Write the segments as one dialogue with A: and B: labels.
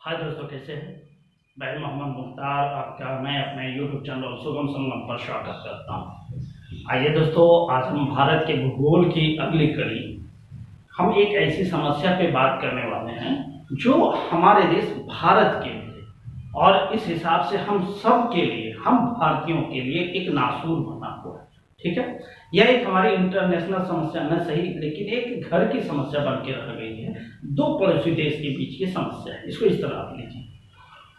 A: हाय दोस्तों, कैसे हैं? मैं मोहम्मद मुख्तार आपका मैं अपने YouTube चैनल सुगम संगम पर स्वागत करता हूं। आइए दोस्तों, आज हम भारत के भूगोल की अगली कड़ी हम एक ऐसी समस्या पे बात करने वाले हैं जो हमारे देश भारत के लिए और इस हिसाब से हम सब के लिए, हम भारतीयों के लिए एक नासूर बना हुआ है। ठीक है, यह एक हमारी इंटरनेशनल समस्या न सही, लेकिन एक घर की समस्या बन के रह गई है। दो पड़ोसी देश के बीच की समस्या है, इसको इस तरह आप लीजिए।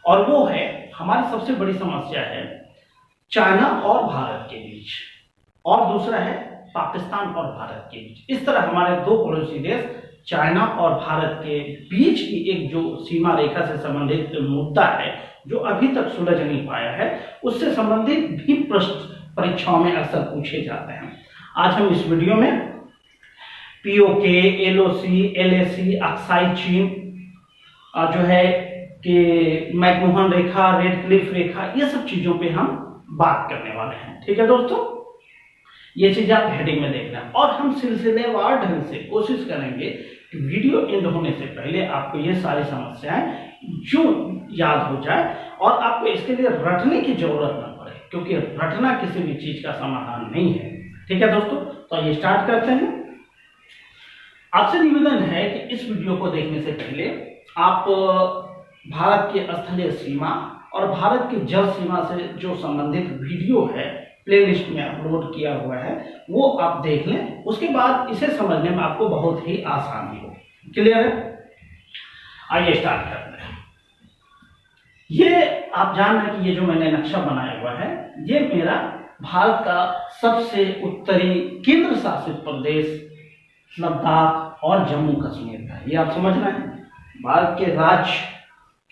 A: और वो है, हमारी सबसे बड़ी समस्या है चाइना और भारत के बीच, और दूसरा है पाकिस्तान और भारत के बीच। इस तरह हमारे दो पड़ोसी देश चाइना और भारत के बीच की एक जो सीमा रेखा से संबंधित मुद्दा है, जो अभी तक सुलझ नहीं पाया है, उससे संबंधित भी प्रश्न परीक्षाओं में अक्सर पूछे जाते हैं। आज हम इस वीडियो में पीओके, एलओसी, एलएसी, अक्साई चीन जो है कि मैकमोहन रेखा, रेड क्लिफ रेखा, ये सब चीजों पे हम बात करने वाले हैं। ठीक है दोस्तों, ये चीज आप हेडिंग में देख रहे हैं, और हम सिलसिलेवार ढंग से कोशिश करेंगे कि वीडियो एंड होने से पहले आपको ये सारी समस्याएं जो याद हो जाए, और आपको इसके लिए रटने की जरूरत ना पड़े, क्योंकि रटना किसी भी चीज का समाधान नहीं है। ठीक है दोस्तों, तो ये स्टार्ट करते हैं। आपसे निवेदन है कि इस वीडियो को देखने से पहले आप भारत के स्थलीय सीमा और भारत की जल सीमा से जो संबंधित वीडियो है, प्लेलिस्ट में अपलोड किया हुआ है, वो आप देख लें। उसके बाद इसे समझने में आपको बहुत ही आसानी हो। क्लियर है? आइए स्टार्ट करते हैं। ये आप जान रहे कि ये जो मैंने नक्शा बनाया हुआ है, ये मेरा भारत का सबसे उत्तरी केंद्र शासित प्रदेश लद्दाख और जम्मू कश्मीर का। ये आप समझ रहे हैं, भारत के राज्य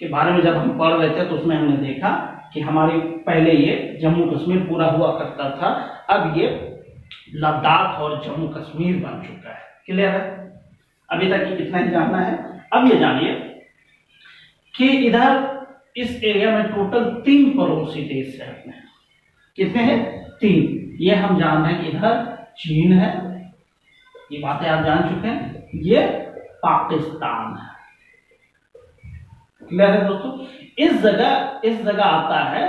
A: के बारे में जब हम पढ़ रहे थे तो उसमें हमने देखा कि हमारी पहले ये जम्मू कश्मीर पूरा हुआ करता था, अब ये लद्दाख और जम्मू कश्मीर बन चुका है। क्लियर है? अभी तक इतना ही जानना है। अब ये जानिए कि इधर इस एरिया में टोटल 3 पड़ोसी देश है अपने। कितने हैं? 3। ये हम जान रहे हैं कि इधर चीन है, ये बातें आप जान चुके हैं। ये पाकिस्तान है। क्लियर है दोस्तों? इस जगह आता है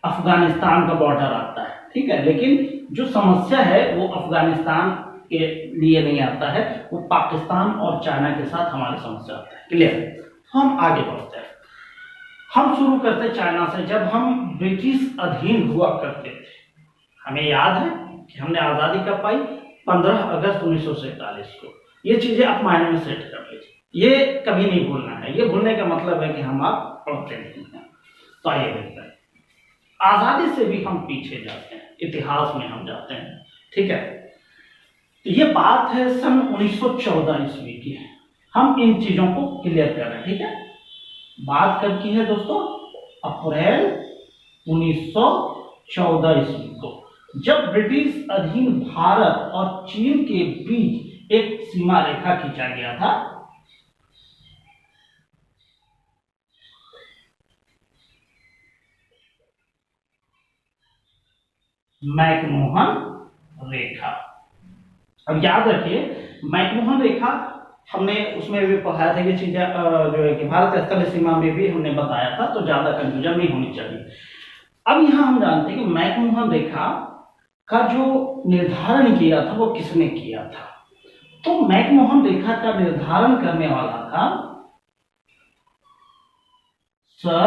A: अफगानिस्तान का बॉर्डर आता है। ठीक है, लेकिन जो समस्या है वो अफगानिस्तान के लिए नहीं आता है, वो पाकिस्तान और चाइना के साथ हमारी समस्या आता है। क्लियर? हम आगे बढ़ते हैं। हम शुरू करते हैं चाइना से। जब हम ब्रिटिश अधीन हुआ करते थे, हमें याद है कि हमने आजादी कब पाई? 15 अगस्त 1947 को। ये चीजें आप माइंड में सेट कर लीजिए, ये कभी नहीं भूलना है। ये भूलने का मतलब है कि हम आप पढ़ते नहीं हैं। तो आइए देखते हैं। आजादी से भी हम पीछे जाते हैं, इतिहास में हम जाते हैं। ठीक है, तो ये बात है सन 1914 ईस्वी की है। हम इन चीजों को क्लियर कर रहे हैं। ठीक है, बात कब की है दोस्तों? अप्रैल 1914 ईस्वी को, जब ब्रिटिश अधीन भारत और चीन के बीच एक सीमा रेखा खींचा गया था। मैकमोहन रेखा। अब याद रखिए, मैकमोहन रेखा हमने उसमें भी पढ़ाया था। ये चीजें जो है कि भारत स्थलीय सीमा में भी हमने बताया था, तो ज्यादा कंफ्यूजन नहीं होनी चाहिए। अब यहां हम जानते हैं कि मैकमोहन रेखा का जो निर्धारण किया था वो किसने किया था? तो मैकमोहन रेखा का निर्धारण करने वाला था सर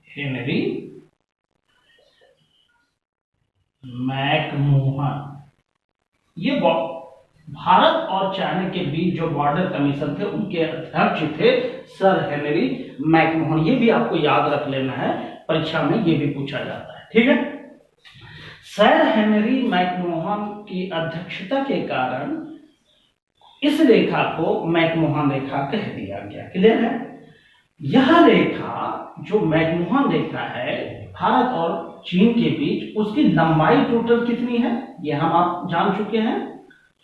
A: हेनरी मैकमोहन। ये भारत और चाइना के बीच जो बॉर्डर कमीशन थे, उनके अध्यक्ष थे सर हेनरी मैकमोहन। ये भी आपको याद रख लेना है, परीक्षा में ये भी पूछा जाता है। ठीक है, सर हेनरी मैकमोहन की अध्यक्षता के कारण इस रेखा को मैकमोहन रेखा कह दिया गया। क्लियर है? यह रेखा जो मैकमोहन रेखा है भारत और चीन के बीच, उसकी लंबाई टोटल कितनी है ये हम आप जान चुके हैं।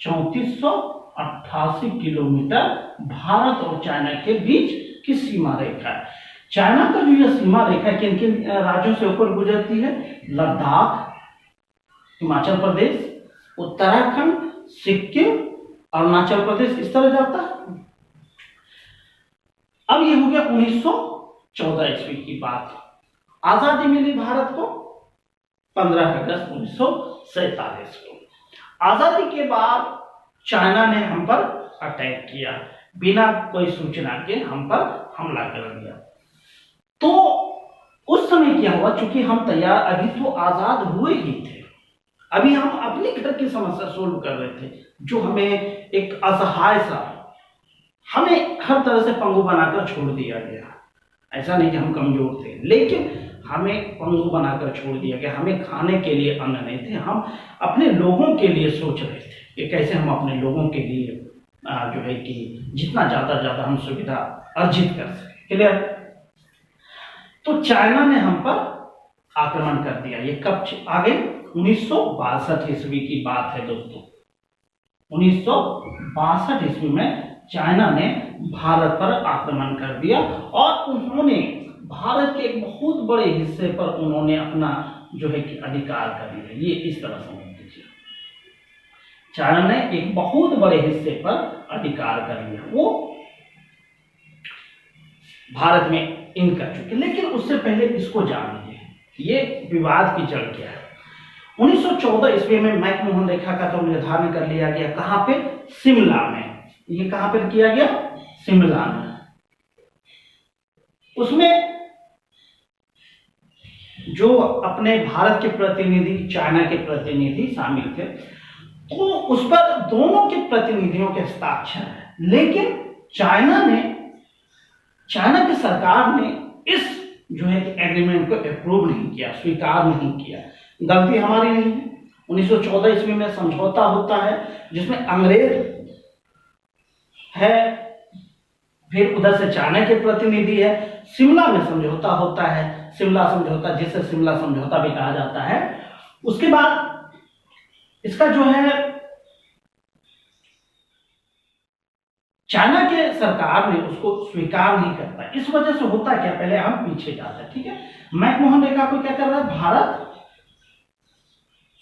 A: 3488 किलोमीटर भारत और चाइना के बीच की सीमा रेखा है। चाइना का जो यह सीमा रेखा किन किन राज्यों से होकर गुजरती है? लद्दाख, हिमाचल प्रदेश, उत्तराखंड, सिक्किम, अरुणाचल प्रदेश, इस तरह जाता है। अब ये हो गया 1914 ईस्वी की बात। आजादी मिली भारत को 15 अगस्त 1947 को। आजादी के बाद चाइना ने हम पर अटैक किया, बिना कोई सूचना के हम पर हमला कर दिया। तो उस समय क्या हुआ, चूंकि हम तैयार अभी तो आजाद हुए ही थे, अभी हम अपने घर की समस्या सोल्व कर रहे थे, जो हमें एक असहाय सा, हमें हर तरह से पंगु बनाकर छोड़ दिया गया। ऐसा नहीं कि हम कमजोर थे, लेकिन हमें पंगु बनाकर छोड़ दिया गया। हमें खाने के लिए अन्न नहीं थे, हम अपने लोगों के लिए सोच रहे थे कि कैसे हम अपने लोगों के लिए जो है कि जितना ज्यादा हम सुविधा अर्जित कर सके। क्लियर? तो चाइना ने हम पर आक्रमण कर दिया। ये कब आगे? 1962 ईस्वी की बात है दोस्तों। 1962 ईस्वी में चाइना ने भारत पर आक्रमण कर दिया और उन्होंने भारत के एक बहुत बड़े हिस्से पर उन्होंने अपना जो है कि अधिकार कर लिया। ये इस तरह समझ लीजिए, चाइना ने एक बहुत बड़े हिस्से पर अधिकार कर लिया, वो भारत में इन कर चुके। लेकिन उससे पहले इसको जान लीजिए ये विवाद की जड़ क्या है। 1914 ईस्वी में मैकमोहन रेखा का तो निर्धारण कर लिया गया। कहां पे? शिमला में। ये कहां पर किया गया? शिमला में। उसमें जो अपने भारत के प्रतिनिधि, चाइना के प्रतिनिधि शामिल थे, तो उस पर दोनों के प्रतिनिधियों के हस्ताक्षर है। लेकिन चाइना की सरकार ने इस जो है एग्रीमेंट को अप्रूव नहीं किया, स्वीकार नहीं किया। गलती हमारी नहीं है। 1914 ईस्वी में समझौता होता है जिसमें अंग्रेज है, फिर उधर से चाइना के प्रतिनिधि है। शिमला में समझौता होता है, शिमला समझौता, जिसे शिमला समझौता भी कहा जाता है। उसके बाद इसका जो है चाइना के सरकार ने उसको स्वीकार नहीं करता। इस वजह से होता क्या, पहले हम पीछे जाते हैं, ठीक है। मैकमोहन रेखा को क्या कर रहा है? भारत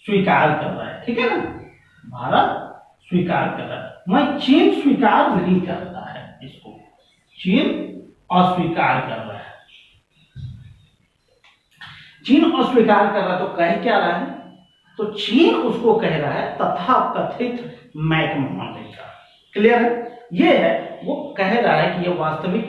A: स्वीकार कर रहा है, ठीक है ना, भारत स्वीकार कर रहा है। मैं चीन स्वीकार नहीं करता है, इसको चीन अस्वीकार कर रहा है। चीन अस्वीकार कर रहा है तो कह क्या रहा है? तो चीन उसको कह रहा है तथा कथित मैकमोहन रेखा। क्लियर है? ये है, वो कह रहा है कि ये वास्तविक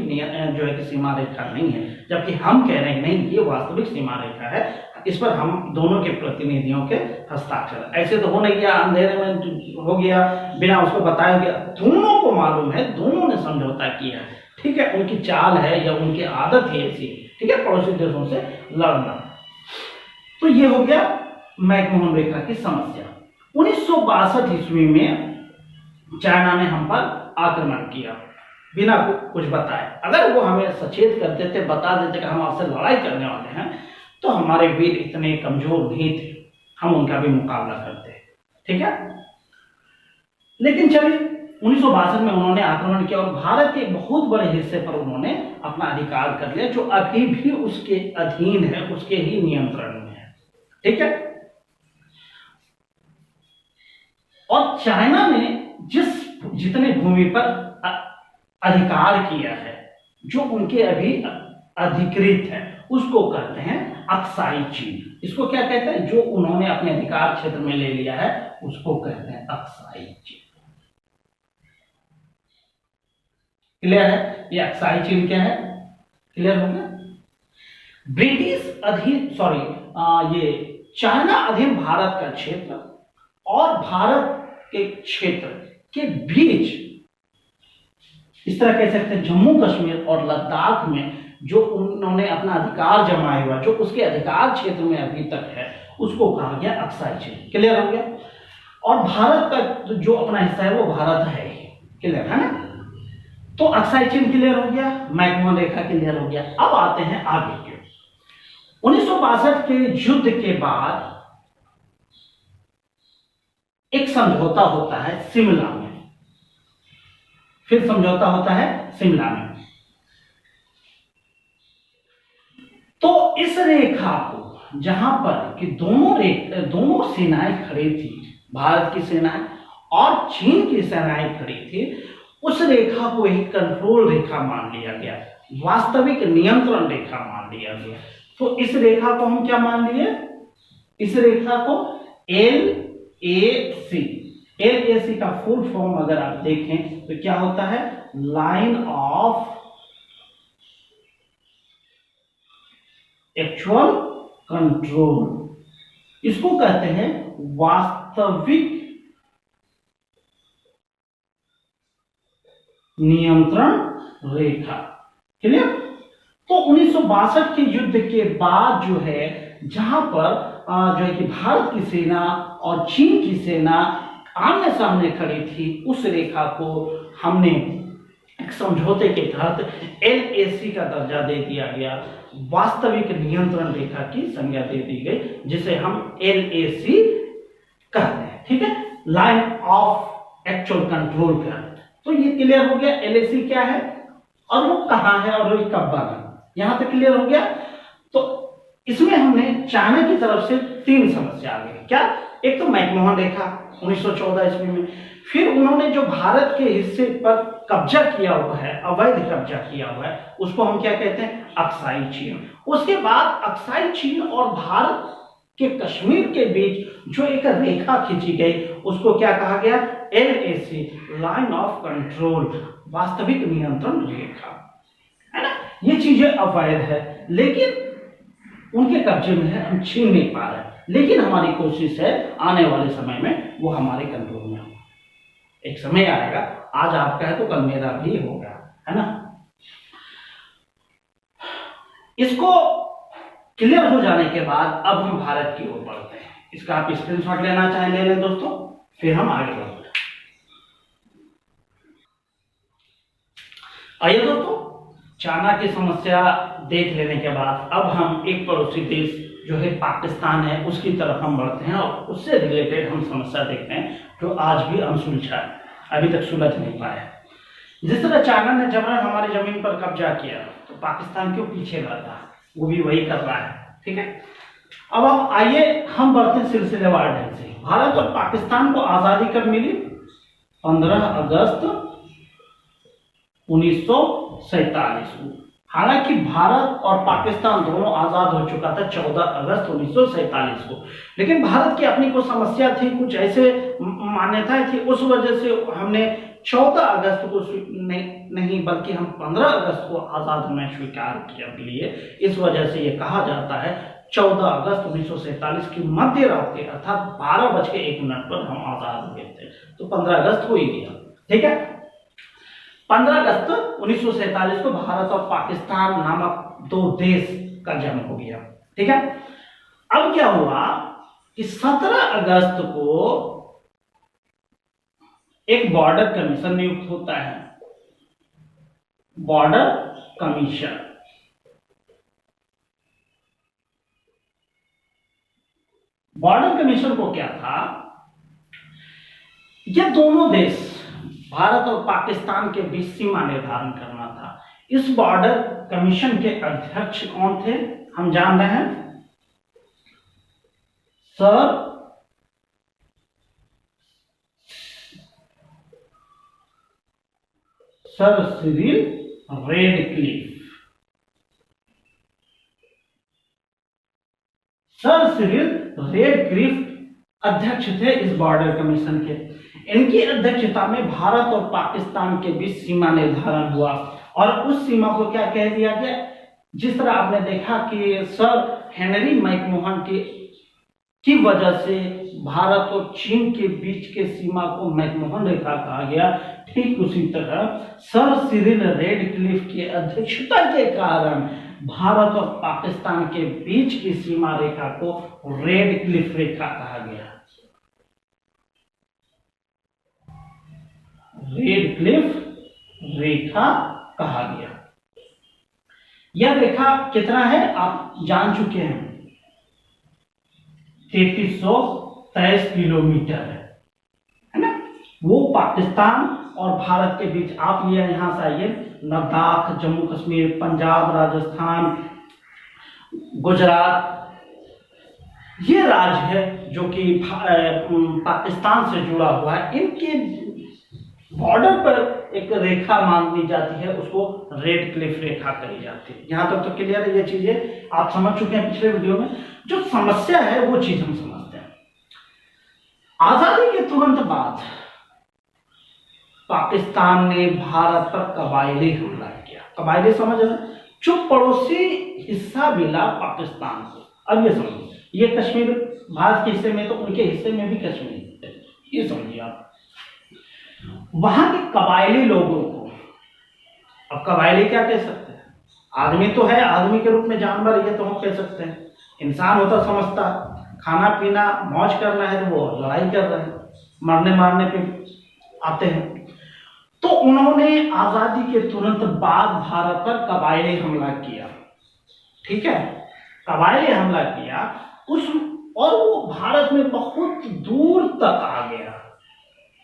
A: जो है कि सीमा रेखा नहीं है, जबकि हम कह रहे हैं नहीं, ये वास्तविक सीमा रेखा है। इस पर हम दोनों के प्रतिनिधियों के हस्ताक्षर। ऐसे तो हो नहीं गया, अंधेरे में हो गया, बिना उसको बताया गया। दोनों को मालूम है, दोनों ने समझौता किया, ठीक है। उनकी चाल है या उनकी आदत है ऐसी, ठीक है, पड़ोसी देशों से लड़ना। तो ये हो गया मैकमोहन रेखा की समस्या। 1962 ईस्वी में चाइना ने हम पर आक्रमण किया बिना कुछ बताए। अगर वो हमें सचेत कर देते, बता देते कि हम आपसे लड़ाई करने वाले हैं, तो हमारे वीर इतने कमजोर नहीं थे, हम उनका भी मुकाबला करते, ठीक है। लेकिन चलिए 1962 में उन्होंने आक्रमण किया और भारत के बहुत बड़े हिस्से पर उन्होंने अपना अधिकार कर लिया, जो अभी भी उसके अधीन है, उसके ही नियंत्रण में है, ठीक है। और चाइना ने जितने भूमि पर अधिकार किया है, जो उनके अभी अधिकृत है, उसको कहते हैं अक्साई चीन। इसको क्या कहते हैं? जो उन्होंने अपने अधिकार क्षेत्र में ले लिया है, उसको कहते हैं अक्साई चीन। क्लियर है? ये अक्साई चीन क्या है? क्लियर हो गया? ब्रिटिश अधीन, ये चाइना अधीन भारत का क्षेत्र और भारत के क्षेत्र के बीच, इस तरह कह सकते हैं, जम्मू कश्मीर और लद्दाख में जो उन्होंने अपना अधिकार जमाया हुआ, जो उसके अधिकार क्षेत्र में अभी तक है, उसको कहा गया अक्साई चीन। क्लियर हो गया? और भारत का जो अपना हिस्सा है वो भारत है ही। क्लियर है ना? तो अक्साई चीन क्लियर हो गया, मैकमोहन रेखा क्लियर हो गया। अब आते हैं आगे के 1962 के युद्ध के बाद एक समझौता होता है शिमला में, फिर समझौता होता है शिमला में। तो इस रेखा को, जहां पर कि दोनों सेनाएं खड़ी थी, भारत की सेनाएं और चीन की सेनाएं खड़ी थी, उस रेखा को ही कंट्रोल रेखा मान लिया गया, वास्तविक नियंत्रण रेखा मान लिया गया। तो इस रेखा को हम क्या मान लिए, इस रेखा को LAC, LAC का फुल फॉर्म अगर आप देखें तो क्या होता है, लाइन ऑफ एक्चुअल कंट्रोल। इसको कहते हैं वास्तविक नियंत्रण रेखा। क्लियर। तो 1962 के युद्ध के बाद जो है, जहां पर जो है कि भारत की सेना और चीन की सेना आमने सामने खड़ी थी, उस रेखा को हमने एक समझौते के तहत LAC का दर्जा दे दिया गया, वास्तविक नियंत्रण रेखा की संज्ञा दे दी गई, जिसे हम LAC कहते हैं। ठीक है, लाइन ऑफ एक्चुअल कंट्रोल का। तो ये क्लियर हो गया LAC क्या है और वो कहां है और वो कब बना, यहां तक क्लियर हो गया। तो इसमें हमने चाइना की तरफ से 3 समस्या आ गई। क्या, एक तो मैकमोहन रेखा 1914 ईस्वी में, फिर उन्होंने जो भारत के हिस्से पर कब्जा किया हुआ है, अवैध कब्जा किया हुआ है, उसको हम क्या कहते हैं, अक्साई चीन। उसके बाद अक्साई चीन और भारत के कश्मीर के बीच जो एक रेखा खींची गई, उसको क्या कहा गया, LAC, लाइन ऑफ कंट्रोल, वास्तविक नियंत्रण रेखा, है ना। ये चीजें अवैध है, लेकिन उनके कब्जे में है, हम छीन नहीं पा रहे, लेकिन हमारी कोशिश है आने वाले समय में वो हमारे कंट्रोल में हो। एक समय आएगा, आज आपका है तो कल मेरा भी होगा, है ना। इसको क्लियर हो जाने के बाद अब हम भारत की ओर बढ़ते हैं। इसका आप स्क्रीनशॉट लेना चाहें ले लें दोस्तों, फिर हम आगे बढ़ते हैं। आइए दोस्तों, चाइना की समस्या देख लेने के बाद अब हम एक पड़ोसी देश जो है पाकिस्तान है, उसकी तरफ हम बढ़ते हैं और उससे रिलेटेड हम समस्या देखते हैं जो आज भी अनसुलझा है, अभी तक सुलझ नहीं पाया। जिस तरह चाइना ने जबरन हमारी जमीन पर कब्जा किया, तो पाकिस्तान क्यों पीछे रहता, वो भी वही कर रहा है। ठीक है, अब आप आइए हम बढ़ते हैं सिलसिलेवार ढंग से। भारत और पाकिस्तान को आजादी कब मिली, 15 अगस्त 1947 को। हालांकि भारत और पाकिस्तान दोनों आजाद हो चुका था 14 अगस्त 1947 को, लेकिन भारत की अपनी कुछ समस्या थी, कुछ ऐसे मान्यताएं थी, उस वजह से हमने 14 अगस्त को नहीं बल्कि हम 15 अगस्त को आजाद होना स्वीकार किया लिए। इस वजह से यह कहा जाता है 14 अगस्त 1947 की मध्य रात्रि अर्थात 12:01 पर हम आजाद हुए थे, तो 15 अगस्त हो ही गया। ठीक है, 15 अगस्त 1947 को भारत और पाकिस्तान नामक 2 देश का जन्म हो गया। ठीक है, अब क्या हुआ कि 17 अगस्त को एक बॉर्डर कमीशन नियुक्त होता है, बॉर्डर कमीशन। बॉर्डर कमीशन को क्या था, ये दोनों देश भारत और पाकिस्तान के बीच सीमा निर्धारण करना था। इस बॉर्डर कमीशन के अध्यक्ष कौन थे, हम जान रहे हैं, sir Cyril Radcliffe. Sir Cyril Radcliffe अध्यक्ष थे इस बॉर्डर कमीशन के। इनकी अध्यक्षता में भारत और पाकिस्तान के बीच सीमा निर्धारण हुआ और उस सीमा को क्या कह दिया गया, जिस तरह आपने देखा कि सर हेनरी मैकमोहन की वजह से भारत और चीन के बीच के सीमा को मैकमोहन रेखा कहा गया, ठीक उसी तरह सर सिरिल रेडक्लिफ की अध्यक्षता के कारण भारत और पाकिस्तान के बीच की सीमा रेखा को रेडक्लिफ रेखा कहा गया। रेडक्लिफ रेखा कहा गया। यह रेखा कितना है आप जान चुके हैं, 3323 किलोमीटर है ना। वो पाकिस्तान और भारत के बीच, आप ये यहां से आइए, लद्दाख, जम्मू कश्मीर, पंजाब, राजस्थान, गुजरात, ये राज्य है जो कि पाकिस्तान से जुड़ा हुआ है। इनके बॉर्डर पर एक रेखा मान ली जाती है, उसको रेड क्लिफ रेखा कही जाती है। यहां तक तो क्लियर है, ये चीजें आप समझ चुके हैं पिछले वीडियो में। जो समस्या है वो चीज हम समझते हैं। आजादी के तुरंत बाद पाकिस्तान ने भारत पर कबायली हमला किया। कबायली समझ रहे, जो पड़ोसी हिस्सा मिला पाकिस्तान को। अब ये समझिए, ये कश्मीर भारत के हिस्से में, तो उनके हिस्से में भी कश्मीर है, ये समझिए आप। वहां के कबायली लोगों को, अब कबायली क्या कह सकते हैं, आदमी तो है, आदमी के रूप में जानवर, ये तो हम कह सकते हैं। इंसान होता समझता, खाना पीना मौज करना है तो वो लड़ाई कर रहे हैं, मरने मारने पे आते हैं। तो उन्होंने आजादी के तुरंत बाद भारत पर कबायली हमला किया। ठीक है, कबायली हमला किया उस, और वो भारत में बहुत दूर तक आ गया।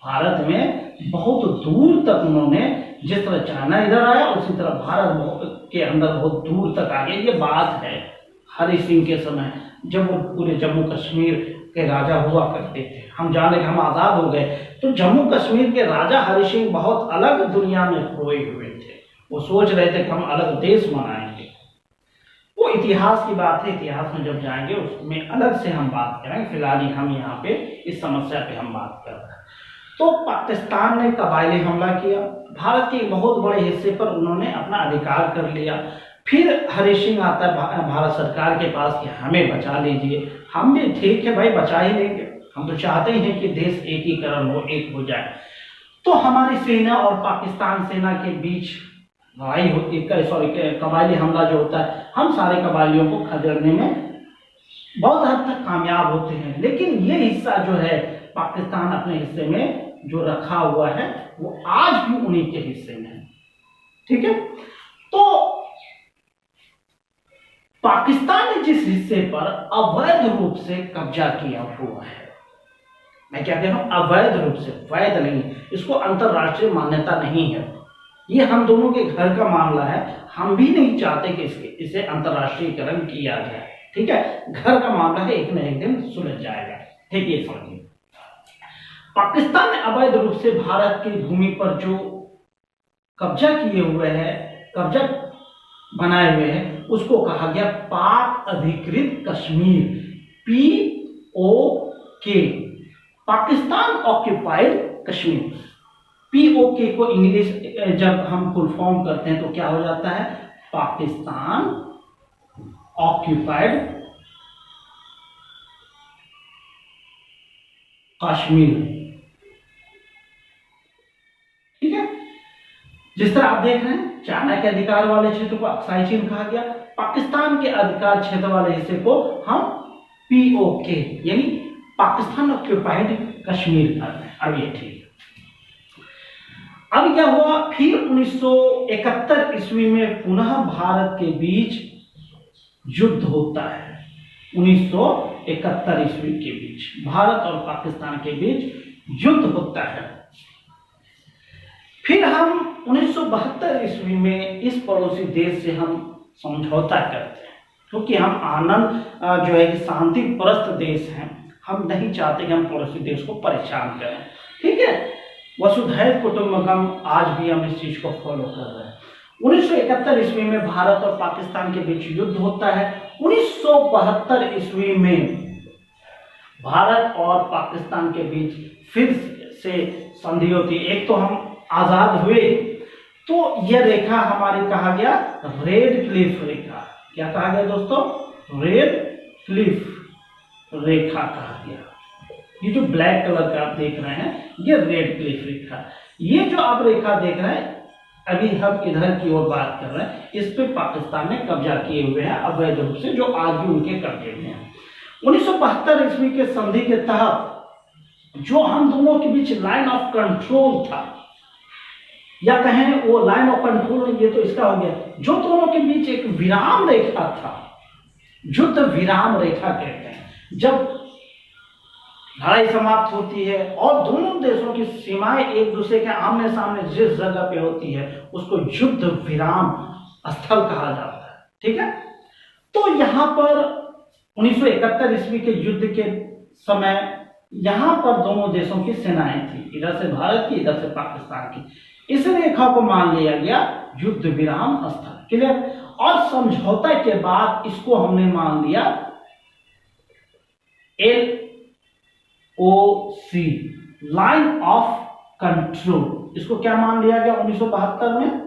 A: भारत में बहुत दूर तक उन्होंने, जिस तरह चाइना इधर आया उसी तरह भारत के अंदर बहुत दूर तक आ गया। ये बात है हरि सिंह के समय, जब वो पूरे जम्मू कश्मीर के राजा हुआ करते थे। हम जाने कि हम आजाद हो गए, तो जम्मू कश्मीर के राजा हरि सिंह बहुत अलग दुनिया में खोए हुए थे। वो सोच रहे थे कि हम अलग देश बनाएंगे। वो इतिहास की बात है, इतिहास में जब जाएंगे उसमें अलग से हम बात करेंगे। फिलहाल हम यहाँ पे इस समस्या पे हम बात कर रहे हैं। तो पाकिस्तान ने कबायली हमला किया, भारत के बहुत बड़े हिस्से पर उन्होंने अपना अधिकार कर लिया। फिर हरि सिंह आता है भारत सरकार के पास कि हमें बचा लीजिए। हम भी ठीक है भाई, बचा ही लेंगे, हम तो चाहते ही हैं कि देश एकीकरण हो, एक हो जाए। तो हमारी सेना और पाकिस्तान सेना के बीच लड़ाई होती है, सॉरी कबायली हमला जो होता है, हम सारे कबायलियों को खदेड़ने में बहुत हद तक कामयाब होते हैं। लेकिन ये हिस्सा जो है पाकिस्तान अपने हिस्से में जो रखा हुआ है वो आज भी उन्हीं के हिस्से में है। ठीक है, तो पाकिस्तान ने जिस हिस्से पर अवैध रूप से कब्जा किया हुआ है, मैं क्या कह रहा हूं, अवैध रूप से, वैध नहीं, इसको अंतरराष्ट्रीय मान्यता नहीं है, ये हम दोनों के घर का मामला है। हम भी नहीं चाहते कि इसे अंतरराष्ट्रीयकरण किया जाए। ठीक है, घर का मामला है, एक न एक दिन सुलझ जाएगा। ठीक है, समझिए, पाकिस्तान ने अवैध रूप से भारत की भूमि पर जो कब्जा किए हुए हैं, कब्जा बनाए हुए हैं, उसको कहा गया पाक अधिकृत Kashmir, POK, Pakistan occupied Kashmir. POK को इंग्लिश जब हम फुल फॉर्म करते हैं तो क्या हो जाता है, पाकिस्तान ऑक्यूपाइड कश्मीर। ठीक है, जिस तरह आप देख रहे हैं, चाइना के अधिकार वाले क्षेत्र को अक्साई चीन कहा गया, पाकिस्तान के अधिकार क्षेत्र वाले हिस्से को हम POK यानी पाकिस्तान ऑक्यूपाइड कश्मीर कहते हैं। अब ये ठीक है। अब क्या हुआ, फिर 1971 ईस्वी में पुनः भारत के बीच युद्ध होता है। 1971 ईस्वी के बीच भारत और पाकिस्तान के बीच युद्ध होता है। फिर हम 1972 ईस्वी में इस पड़ोसी देश से हम समझौता करते हैं, क्योंकि हम आनंद जो है कि शांति परस्त देश हैं, हम नहीं चाहते कि हम पड़ोसी देश को परेशान करें। ठीक है, वसुधैव कुटुंबकम, आज भी हम इस चीज को फॉलो कर रहे हैं। 1971 ईस्वी में भारत और पाकिस्तान के बीच युद्ध होता है। 1972 ईस्वी में भारत और पाकिस्तान के बीच फिर से संधि होती है। एक तो हम आजाद हुए, तो यह रेखा हमारी कहा गया रेड क्लिफ रेखा। क्या कहा गया दोस्तों, रेड क्लिफ रेखा कहा गया। ये जो ब्लैक कलर का आप देख रहे हैं, ये रेड क्लिफ रेखा। ये जो आप रेखा देख रहे हैं, अभी हम इधर की ओर बात कर रहे हैं, इस पे पाकिस्तान ने कब्जा किए हुए हैं अवैध रूप से, जो आज भी उनके कब्जे में है। 1972 ईस्वी के संधि के तहत जो हम दोनों के बीच लाइन ऑफ कंट्रोल था, या कहें वो लाइन ऑफ कंट्रोल, ये तो इसका हो गया, जो दोनों के बीच एक विराम रेखा था, युद्ध विराम रेखा कहते हैं। जब लड़ाई समाप्त होती है और दोनों देशों की सीमाएं एक दूसरे के आमने सामने जिस जगह पे होती है, उसको युद्ध विराम स्थल कहा जाता है। ठीक है, तो यहां पर 1971 ईस्वी के युद्ध के समय यहां पर दोनों देशों की सेनाएं थी, इधर से भारत की, इधर से पाकिस्तान की। इस रेखा को मान लिया गया युद्ध विराम स्थल। क्लियर? और समझौता के बाद इसको हमने मान लिया LOC, लाइन ऑफ कंट्रोल। इसको क्या मान लिया गया 1972 में?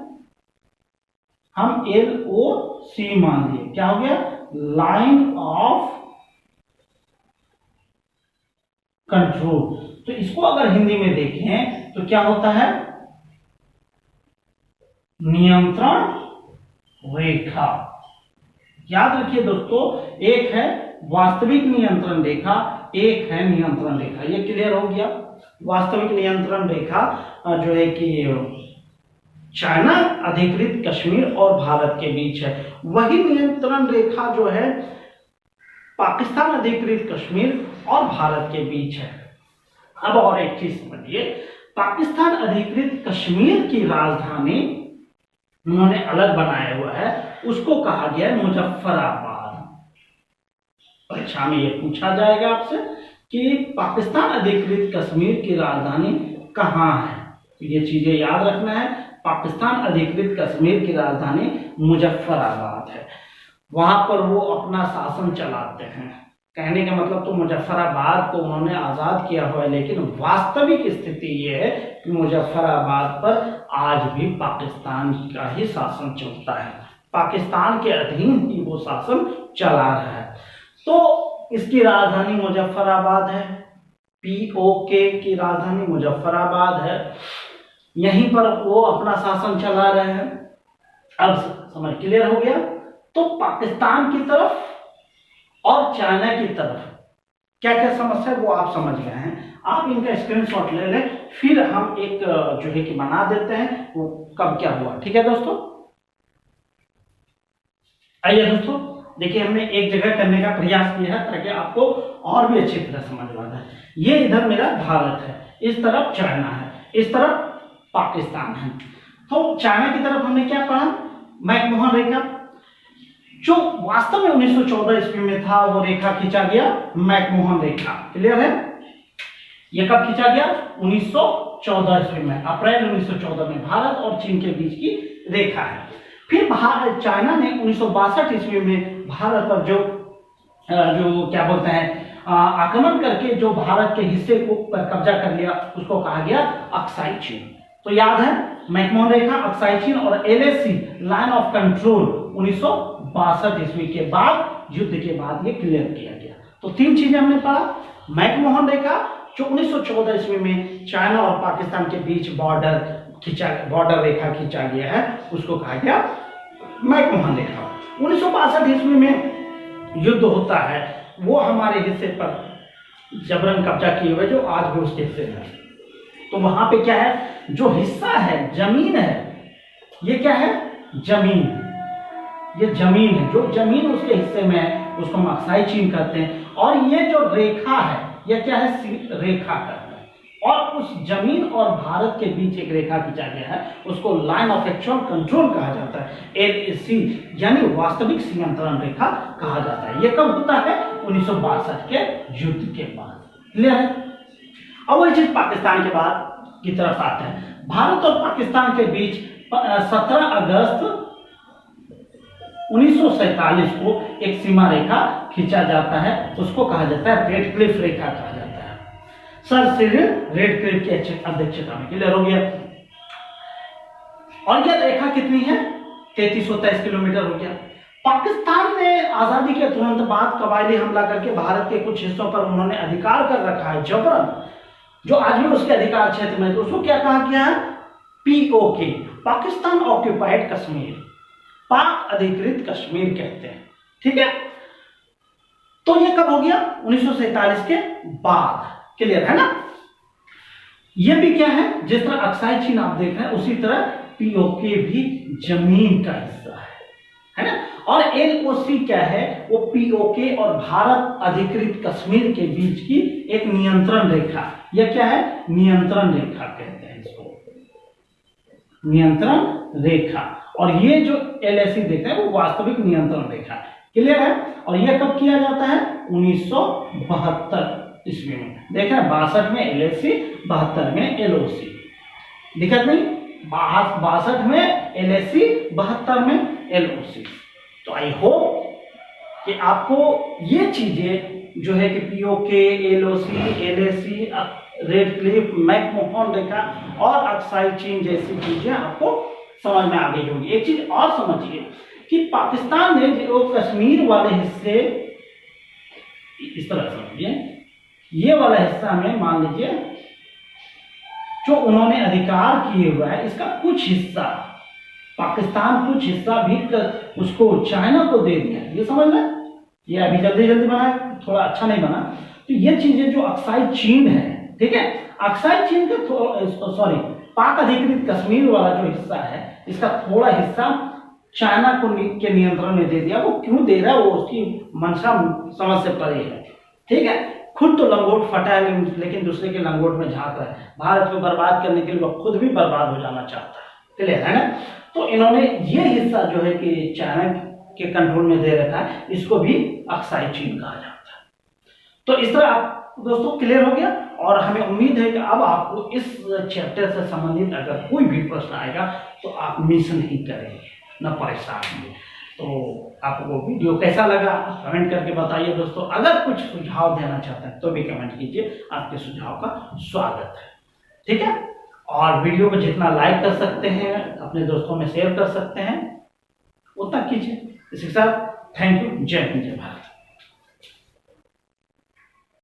A: हम LOC मान लिए। क्या हो गया? Line of control. तो इसको अगर हिंदी में देखें तो क्या होता है? नियंत्रण रेखा। याद रखिए दोस्तों, एक है वास्तविक नियंत्रण रेखा, एक है नियंत्रण रेखा। ये क्लियर हो गया? वास्तविक नियंत्रण रेखा जो है कि चाइना अधिकृत कश्मीर और भारत के बीच है। वही नियंत्रण रेखा जो है पाकिस्तान अधिकृत कश्मीर और भारत के बीच है। अब और एक चीज समझिए, पाकिस्तान अधिकृत कश्मीर की राजधानी उन्होंने अलग बनाया हुआ है, उसको कहा गया है मुजफ्फराबाद। परीक्षा में यह पूछा जाएगा आपसे कि पाकिस्तान अधिकृत कश्मीर की राजधानी कहां है, तो ये चीजें याद रखना है। पाकिस्तान अधिकृत कश्मीर की राजधानी मुजफ्फराबाद है, वहां पर वो अपना शासन चलाते हैं। कहने का मतलब तो मुजफ्फराबाद को उन्होंने आजाद किया हुआ है, लेकिन वास्तविक स्थिति ये है कि मुजफ्फराबाद पर आज भी पाकिस्तान का ही शासन चलता है, पाकिस्तान के अधीन ही वो शासन चला रहा है। तो इसकी राजधानी मुजफ्फराबाद है, POK की राजधानी मुजफ्फराबाद है, यहीं पर वो अपना शासन चला रहे हैं। अब समझ क्लियर हो गया? तो पाकिस्तान की तरफ और चाइना की तरफ क्या क्या समस्या है वो आप समझ गए हैं। आप इनका स्क्रीनशॉट ले लें, फिर हम एक जो है कि बना देते हैं वो कब क्या हुआ। ठीक है दोस्तों? आइए दोस्तों, देखिए हमने एक जगह करने का प्रयास किया है ताकि आपको और भी अच्छी तरह समझ आ जाए। ये इधर मेरा भारत है, इस तरफ चाइना है, इस तरफ पाकिस्तान है। तो चाइना की तरफ हमने क्या पढ़ा? मैकमोहन रेखा, जो वास्तव में 1914 ईस्वी में था, वो रेखा खींचा गया मैकमोहन रेखा। क्लियर है? ये कब खींचा गया? 1914 ईस्वी में, अप्रैल 1914 में भारत और चीन के बीच की रेखा है। फिर चाइना ने 1962 ईस्वी में भारत पर जो क्या बोलते हैं आक्रमण करके जो भारत के हिस्से को पर कब्जा कर लिया, उसको कहा गया अक्साई चीन। तो याद है, मैकमोहन रेखा, अक्साई चीन और LAC, लाइन ऑफ कंट्रोल, 1962 ईस्वी के बाद, युद्ध के बाद ये क्लियर किया गया। तो तीन चीजें हमने पढ़ा। मैकमोहन रेखा जो 1914 ईस्वी में चाइना और पाकिस्तान के बीच बॉर्डर रेखा खींचा गया है, उसको कहा गया मैकमोहन रेखा। 1962 ईस्वी में युद्ध होता है, वो हमारे हिस्से पर जबरन कब्जा किए हुए जो आज भी उसके हिस्से में। तो वहां पे क्या है, जो हिस्सा है, जमीन है, ये क्या है? जमीन। ये जमीन है, जो जमीन उसके हिस्से में है उसको हम अक्साई चीन कहते हैं। और ये जो रेखा है, ये क्या है? रेखा कहते हैं। और उस जमीन और भारत के बीच एक रेखा खींचा गया है, उसको लाइन ऑफ एक्चुअल कंट्रोल कहा जाता है, LAC, यानी वास्तविक नियंत्रण रेखा कहा जाता है। ये कब होता है? 1962 के युद्ध के बाद। क्लियर है? अब वही चीज पाकिस्तान के बाद की तरफ आते हैं। भारत और पाकिस्तान के बीच 17 अगस्त 1947 को एक सीमा रेखा खींचा जाता है, उसको कहा जाता है रेडक्लिफ रेखा कहा जाता है। सर सिरिल रेडक्लिफ की अध्यक्षता में। क्लियर हो गया? और यह रेखा कितनी है? 3323 किलोमीटर हो गया। पाकिस्तान ने आजादी के तुरंत बाद कबायली हमला करके भारत के कुछ हिस्सों पर उन्होंने अधिकार कर रखा है जबरन, जो आज भी उसके अधिकार क्षेत्र में, तो उसको क्या कहा गया है? POK, पाकिस्तान ऑक्यूपाइड कश्मीर, पाक अधिकृत कश्मीर कहते हैं। ठीक है? तो ये कब हो गया? 1947 के बाद। क्लियर है ना? ये भी क्या है, जिस तरह अक्साई चीन आप देख रहे हैं, उसी तरह POK भी जमीन का हिस्सा है ना? और LOC क्या है? वो POK और भारत अधिकृत कश्मीर के बीच की एक नियंत्रण रेखा। यह क्या है? नियंत्रण रेखा कहते हैं इसको, नियंत्रण रेखा। और ये जो LAC देख रहे हैं वो वास्तविक नियंत्रण रेखा। क्लियर है? और यह कब किया जाता है? 1972 ईस्वी में। देखा 62 में LAC, 72 में LOC। दिक्कत नहीं, 62 में LAC, 72 में LOC। तो आई होप कि आपको ये चीजें जो है कि POK, LOC, LAC, Radcliffe, McMahon रेखा और अक्साई चेन जैसी चीजें आपको समझ में आ गई होगी। एक चीज और समझिए कि पाकिस्तान ने जो कश्मीर वाले हिस्से, इस तरह समझिए, ये वाला हिस्सा में मान लीजिए जो उन्होंने अधिकार किए हुआ है, इसका कुछ हिस्सा पाकिस्तान, कुछ हिस्सा भी उसको चाइना को दे दिया। ये समझ लें, ये अभी जल्दी जल्दी बना है, थोड़ा अच्छा नहीं बना। तो ये चीजें जो अक्साई चीन है, ठीक है, अक्साई चीन का सॉरी पाक अधिकृत कश्मीर वाला जो हिस्सा है, इसका थोड़ा हिस्सा चाइना को के नियंत्रण में दे दिया। वो क्यों दे रहा है, वो उसकी मंशा समझ से परे है, ठीक है। खुद तो लंगोट फटा है, लेकिन दूसरे के लंगोट में झांक रहा है। भारत को बर्बाद करने के लिए वो खुद भी बर्बाद हो जाना चाहता है, क्लियर है ना। तो इन्होंने ये हिस्सा जो है कि चाइना के कंट्रोल में दे रखा है, इसको भी अक्साई चीन कहा जाता है। तो इस तरह आप दोस्तों क्लियर हो गया, और हमें उम्मीद है कि अब आपको इस चैप्टर से संबंधित अगर कोई भी प्रश्न आएगा तो आप मिस नहीं करेंगे, न परेशान होंगे। तो आपको वीडियो कैसा लगा कमेंट करके बताइए दोस्तों। अगर कुछ सुझाव देना चाहते हैं तो भी कमेंट कीजिए, आपके सुझाव का स्वागत है, ठीक है। और वीडियो को जितना लाइक कर सकते हैं, अपने दोस्तों में शेयर कर सकते हैं, उतना कीजिए। इसी के साथ थैंक यू। जय हिंद, जय भारत।